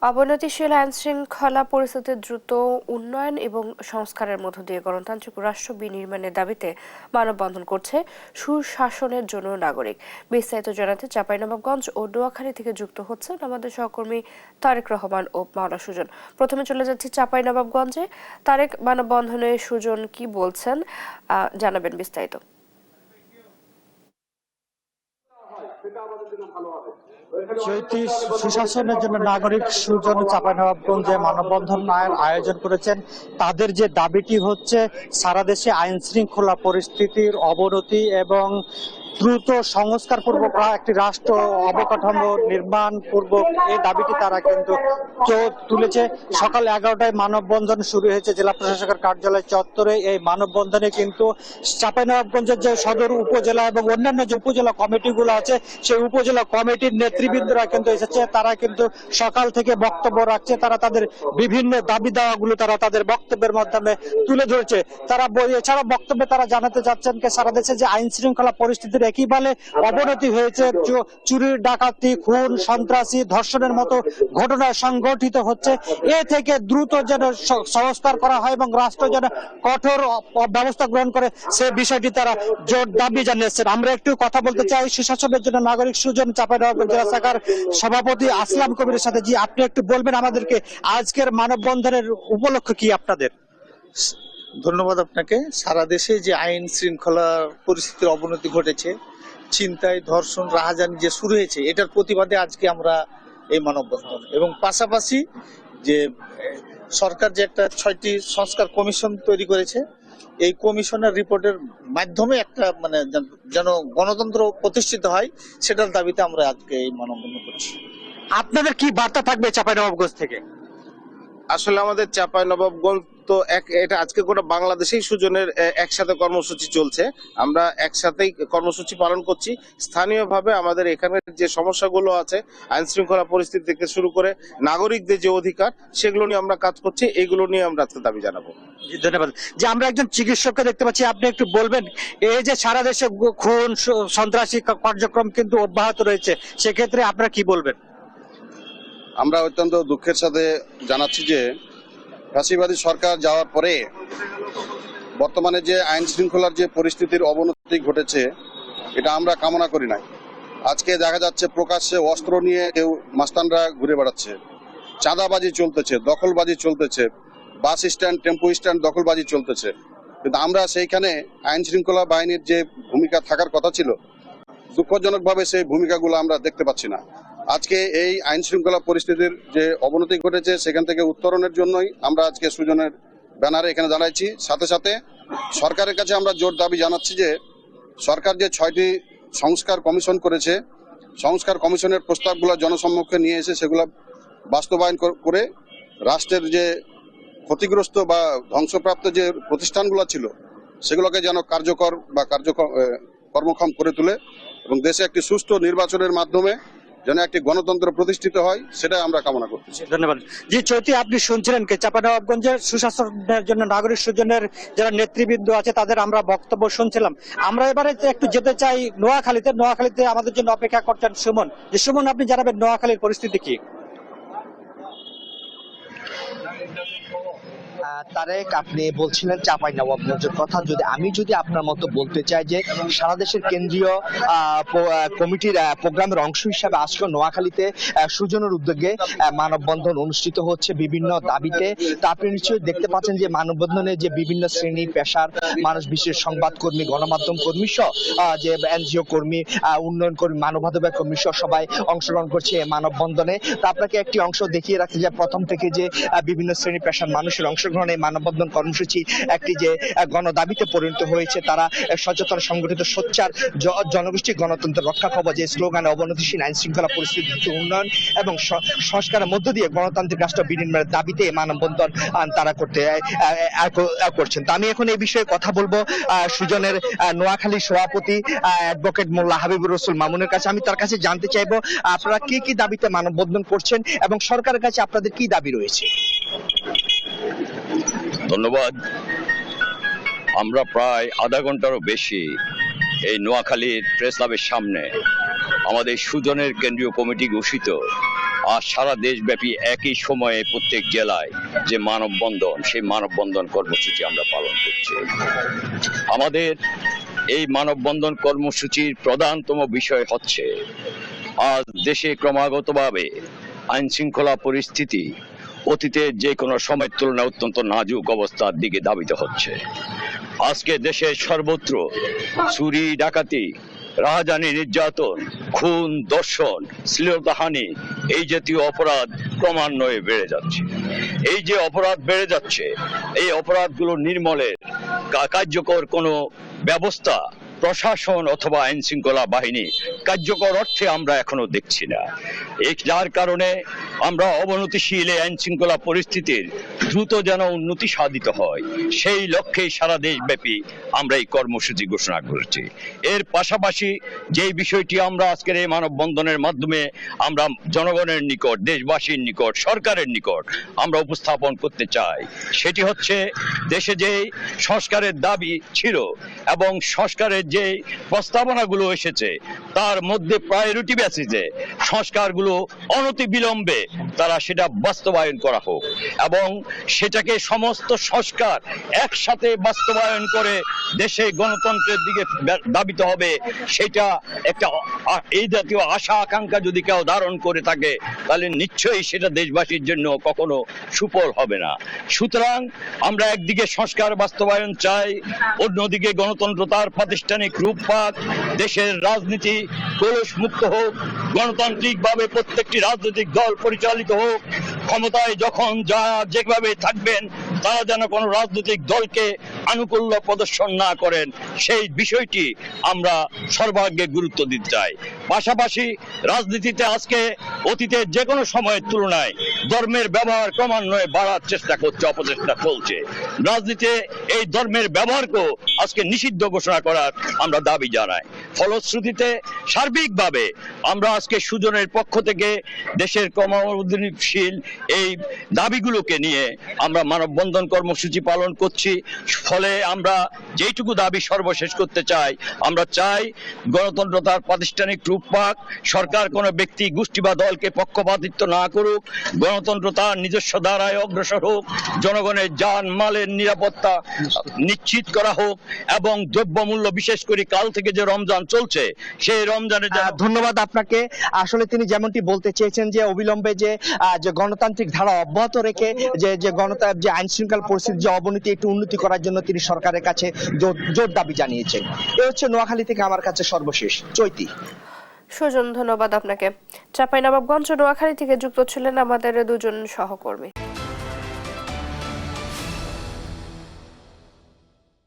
অবনতিশীল আইনশৃঙ্খলা পরিস্থিতির দ্রুত উন্নয়ন এবং সংস্কারের মধ্য দিয়ে গণতান্ত্রিক রাষ্ট্র বিনির্মাণের দাবিতে মানববন্ধন করছে সুশাসনের জন্য নাগরিক। বিস্তারিত জানাতে চাঁপাইনবাবগঞ্জ ও নোয়াখালী থেকে যুক্ত হচ্ছেন আমাদের সহকর্মী তারেক রহমান ও মাওলা সুজন। প্রথমে চলে যাচ্ছি চাঁপাইনবাবগঞ্জে। তারেক, মানববন্ধনে সুজন কি বলছেন জানাবেন বিস্তারিত। সুশাসনের জন্য নাগরিক সুজন চাঁপাইনবাবগঞ্জে মানববন্ধন আয়োজন করেছেন। তাদের যে দাবিটি হচ্ছে সারা দেশে আইন শৃঙ্খলা পরিস্থিতির অবনতি এবং দ্রুত সংস্কার পূর্বক একটি রাষ্ট্র অবকাঠামো নির্মাণ পূর্বক এই দাবিটি তারা কিন্তু তুলেছে। সকাল 11টায় মানববন্ধন শুরু হয়েছে জেলা প্রশাসকের কার্যালয় চত্বরে। এই মানববন্ধনে কিন্তু চাঁপাইনবাবগঞ্জের যে সদর উপজেলা এবং অন্যান্য যে উপজেলা কমিটিগুলো আছে সেই উপজেলা কমিটির নেতৃবৃন্দরা কিন্তু এসেছে। তারা কিন্তু সকাল থেকে বক্তব্য রাখছে। তারা তাদের বিভিন্ন দাবি দাওয়াগুলো তারা তাদের বক্তব্যের মাধ্যমে তুলে ধরেছে। তারা এছাড়া বক্তব্যে তারা জানাতে চাচ্ছেন যে সারা দেশে যে আইন শৃঙ্খলা পরিস্থিতির একেবারে অবনতি হয়েছে, চুরি ডাকাতি খুন সন্ত্রাসী ধর্ষণের মতো ঘটনা সংঘটিত হচ্ছে, এ থেকে দ্রুত যেন সংস্কার করা হয় এবং রাষ্ট্র যেন কঠোর ব্যবস্থা গ্রহণ করে সে বিষয়টি তারা জোর দাবি জানিয়েছেন। আমরা একটু কথা বলতে চাই সুশাসনের জন্য নাগরিক সুজন চাঁপাইনবাবগঞ্জ জেলা শাখার সভাপতি আসলাম কবিরের সাথে। জি, আপনি একটু বলবেন আমাদেরকে আজকের মানববন্ধনের উপলক্ষ কি আপনাদের? ধন্যবাদ আপনাকে। সারা দেশে যে আইন শৃঙ্খলার পরিস্থিতির অবনতি ঘটেছে, ছিনতাই ধর্ষণ রাহাজানি যে শুরু হয়েছে, এটার প্রতিবাদে আজকে আমরা এই মানববন্ধন এবং পাশাপাশি যে সরকার যে একটা 6টি সংস্কার কমিশন তৈরি করেছে, এই কমিশনের রিপোর্টের মাধ্যমে একটা যেন গণতন্ত্র প্রতিষ্ঠিত হয়, সেটার দাবিতে আমরা আজকে এই মানববন্ধন করছি। আপনাদের কি বার্তা থাকবে চাঁপাইনবাবগঞ্জ থেকে? আসলে আমাদের চাঁপাইনবাবগঞ্জ তো এটা আজকে গোটা বাংলাদেশেই সুজনের একসাথে কর্মসূচি চলছে। আমরা একসাথেই কর্মসূচি পালন করছি। স্থানীয়ভাবে আমাদের এখানের যে সমস্যাগুলো আছে, আইন শৃঙ্খলা পরিস্থিতি থেকে শুরু করে নাগরিকদের যে অধিকার, সেগুলো নিয়ে আমরা কাজ করছি। এইগুলো নিয়ে আমরা আজকে দাবি জানাবো। ধন্যবাদ। যে আমরা একজন চিকিৎসককে দেখতে পাচ্ছি, আপনি একটু বলবেন এই যে সারা দেশে খুন সন্ত্রাসী কার্যক্রম কিন্তু অব্যাহত রয়েছে, সেক্ষেত্রে আপনারা কি বলবেন? আমরা অত্যন্ত দুঃখের সাথে জানাচ্ছি যে ফ্যাসিবাদী সরকার যাওয়ার পরে বর্তমানে যে আইন শৃঙ্খলার যে পরিস্থিতির অবনতি ঘটেছে, এটা আমরা কামনা করি নাই। আজকে দেখা যাচ্ছে প্রকাশ্যে অস্ত্র নিয়ে কেউ মাস্তানরা ঘুরে বেড়াচ্ছে, চাঁদাবাজি চলতেছে, দখলবাজি চলতেছে, বাস স্ট্যান্ড টেম্পো স্ট্যান্ড দখলবাজি চলতেছে। কিন্তু আমরা সেইখানে আইন শৃঙ্খলা বাহিনীর যে ভূমিকা থাকার কথা ছিল, দুঃখজনকভাবে সেই ভূমিকাগুলো আমরা দেখতে পাচ্ছি না। আজকে এই আইন শৃঙ্খলা পরিস্থিতির যে অবনতি ঘটেছে, সেখান থেকে উত্তরণের জন্যই আমরা আজকে সুজনের ব্যানারে এখানে দাঁড়াইছি। সাথে সাথে সরকারের কাছে আমরা জোর দাবি জানাচ্ছি যে সরকার যে 6টি সংস্কার কমিশন করেছে, সংস্কার কমিশনের প্রস্তাবগুলো জনসম্মুখে নিয়ে এসে সেগুলো বাস্তবায়ন করে রাষ্ট্রের যে ক্ষতিগ্রস্ত বা ধ্বংসপ্রাপ্ত যে প্রতিষ্ঠানগুলো ছিল, সেগুলোকে যেন কার্যকর বা কর্মক্ষম করে তোলে এবং দেশে একটি সুষ্ঠু নির্বাচনের মাধ্যমে যেন একটি গণতন্ত্র প্রতিষ্ঠিত হয়, সেটা আমরা কামনা করতেছি। ধন্যবাদ। জি চৈতি, আপনি শুনছিলেন কে চাঁপাইনবাবগঞ্জের সুশাসনের জন্য নাগরিক সুজনের যারা নেতৃবৃন্দ আছে তাদের আমরা বক্তব্য শুনছিলাম। আমরা এবারে একটু যেতে চাই নোয়াখালীতে। নোয়াখালীতে আমাদের জন্য অপেক্ষা করছেন সুমন। যে সুমন, আপনি জানাবেন নোয়াখালীর পরিস্থিতি কি? তারেক, আপনি বলছিলেন চাঁপাইনবাবগঞ্জের কথা। আমি যদি আপনার মতো বলতে চাই যে সারা দেশের কেন্দ্রীয় কমিটির প্রোগ্রামের অংশ হিসাবে আজকে নোয়াখালীতে সুজনের উদ্যোগে মানববন্ধন অনুষ্ঠিত হচ্ছে বিভিন্ন দাবিতে। তা আপনি নিশ্চয়ই দেখতে পাচ্ছেন যে মানববন্ধনে যে বিভিন্ন শ্রেণী পেশার মানুষ, বিশেষ সংবাদকর্মী, গণমাধ্যম কর্মী সহ যে এনজিও কর্মী, উন্নয়ন কর্মী, মানবাধিকার কর্মী সহ সবাই অংশগ্রহণ করছে এই মানববন্ধনে। তা আপনাকে একটি অংশ দেখিয়ে রাখতে যে প্রথম থেকে যে বিভিন্ন শ্রেণী পেশার মানুষের অংশগ্রহণ এই মানববন্ধন কর্মসূচি একটি যে গণদাবিতে পরিণত হয়েছে। তারা সচেতন সংগঠিত সোচ্চার জনগোষ্ঠী গণতন্ত্র রক্ষা পাবো যে স্লোগানে অবনতিশীল আইন শৃঙ্খলা পরিস্থিতি উন্নয়ন এবং সংস্কারের মধ্য দিয়ে গণতান্ত্রিক রাষ্ট্র বিনির্মাণের দাবিতে মানববন্ধন তারা করছেন। তা আমি এখন এই বিষয়ে কথা বলবো সুজনের নোয়াখালী সভাপতি অ্যাডভোকেট মোল্লা হাবিবুর রসুল মামুনের কাছে। আমি তার কাছে জানতে চাইবো আপনারা কি কি দাবিতে মানববন্ধন করছেন এবং সরকারের কাছে আপনাদের কি দাবি রয়েছে। ধন্যবাদ। আমরা প্রায় আধা ঘন্টারও বেশি এই নোয়াখালীর প্রেস ক্লাবের সামনে আমাদের সুজনের কেন্দ্রীয় কমিটি ঘোষিত আর সারা দেশব্যাপী একই সময়ে প্রত্যেক জেলায় যে মানববন্ধন, সেই মানববন্ধন কর্মসূচি আমরা পালন করছি। আমাদের এই মানববন্ধন কর্মসূচির প্রধানতম বিষয় হচ্ছে আজ দেশে ক্রমাগতভাবে আইন শৃঙ্খলা পরিস্থিতি অতীতের যে কোনো সময়ের তুলনায় অত্যন্ত নাজুক অবস্থার দিকে ধাবিত হচ্ছে। আজকে দেশের সর্বত্র চুরি, ডাকাতি, রাহাজানি, নির্যাতন, খুন, ধর্ষণ, শ্লীলতাহানি এই জাতীয় অপরাধ ক্রমান্বয়ে বেড়ে যাচ্ছে। এই যে অপরাধ বেড়ে যাচ্ছে, এই অপরাধগুলো নির্মূলের কার্যকর কোনো ব্যবস্থা প্রশাসন অথবা আইন শৃঙ্খলা বাহিনী কার্যকর অর্থে আমরা এখনো দেখছি না। যার কারণে আমরা অবনতিশীল আইন শৃঙ্খলা পরিস্থিতির দ্রুত যেন উন্নতি সাধিত হয়, সেই লক্ষ্যে সারা দেশব্যাপী আমরা এই কর্মসূচি ঘোষণা করেছি। এর পাশাপাশি যেই বিষয়টি আমরা আজকের এই মানববন্ধনের মাধ্যমে আমরা জনগণের নিকট, দেশবাসীর নিকট, সরকারের নিকট আমরা উপস্থাপন করতে চাই, সেটি হচ্ছে দেশে যে সংস্কারের দাবি ছিল এবং সংস্কারের যে প্রস্তাবনাগুলো এসেছে তার মধ্যে প্রায়োরিটি বেসিসে সংস্কারগুলো অনতি বিলম্বে তারা সেটা বাস্তবায়ন করা হোক এবং সেটাকে সমস্ত সংস্কার একসাথে বাস্তবায়ন করে দেশে গণতন্ত্রের দিকে ধাবিত হবে। সেটা একটা এই জাতীয় আশা আকাঙ্ক্ষা যদি কেউ ধারণ করে থাকে তাহলে নিশ্চয়ই সেটা দেশবাসীর জন্য কখনো সুফল হবে না। সুতরাং আমরা একদিকে সংস্কার বাস্তবায়ন চাই, অন্যদিকে গণতন্ত্র তার প্রাতিষ্ঠানিক রূপ পাক, দেশের রাজনীতি কলুষ মুক্ত হোক, গণতান্ত্রিকভাবে প্রত্যেকটি রাজনৈতিক দল পরিচালিত হোক, ক্ষমতায় যখন যেভাবে থাকবেন তারা যেন কোনো রাজনৈতিক দলকে আনুকূল্য প্রদর্শন না করেন, সেই বিষয়টি আমরা সর্বাগ্রে গুরুত্ব দিতে চাই। পাশাপাশি রাজনীতিতে আজকে অতীতের যে কোনো সময়ের তুলনায় ধর্মের ব্যবহার ক্রমান্বয়ে বাড়ার চেষ্টা করছে, অপচেষ্টা চলছে। রাজনীতিতে এই ধর্মের ব্যবহারকেও আজকে নিষিদ্ধ ঘোষণা করার আমরা দাবি জানাই। ফলশ্রুতিতে সার্বিকভাবে আমরা আজকে সুজনের পক্ষ থেকে দেশের ক্রমবর্ধনশীল এই দাবিগুলোকে নিয়ে আমরা মানববন্ধন কর্মসূচি পালন করছি। ফলে আমরা যেইটুকু দাবি সর্বশেষ করতে চাই, আমরা চাই গণতন্ত্র তার প্রাতিষ্ঠানিক রূপ পাক, সরকার কোনো ব্যক্তি, গোষ্ঠী বা দলকে পক্ষপাতিত্ব না করুক, গণতন্ত্র তার নিজস্ব ধারায় অগ্রসর হোক, জনগণের জান মালের নিরাপত্তা নিশ্চিত করা হোক এবং দ্রব্যমূল্য, বিশেষ করে কাল থেকে যে রমজান চলছে সেই রমজানের ধন্যবাদ আপনাকে। আসলে তিনি যেমনটি বলতে চেয়েছেন যে অবিলম্বে যে গণতান্ত্রিক ধারা অব্যাহত রেখে যে আইন শৃঙ্খলা পরিস্থিতির যে অবনতি একটু উন্নতি করার জন্য তিনি সরকারের কাছে জোর দাবি জানিয়েছেন। এ হচ্ছে নোয়াখালী থেকে আমার কাছে সর্বশেষ চৈতি। সুজন, ধন্যবাদ আপনাকে। চাঁপাইনবাবগঞ্জ, নোয়াখালী থেকে যুক্ত ছিলেন আমাদের দুজন সহকর্মী।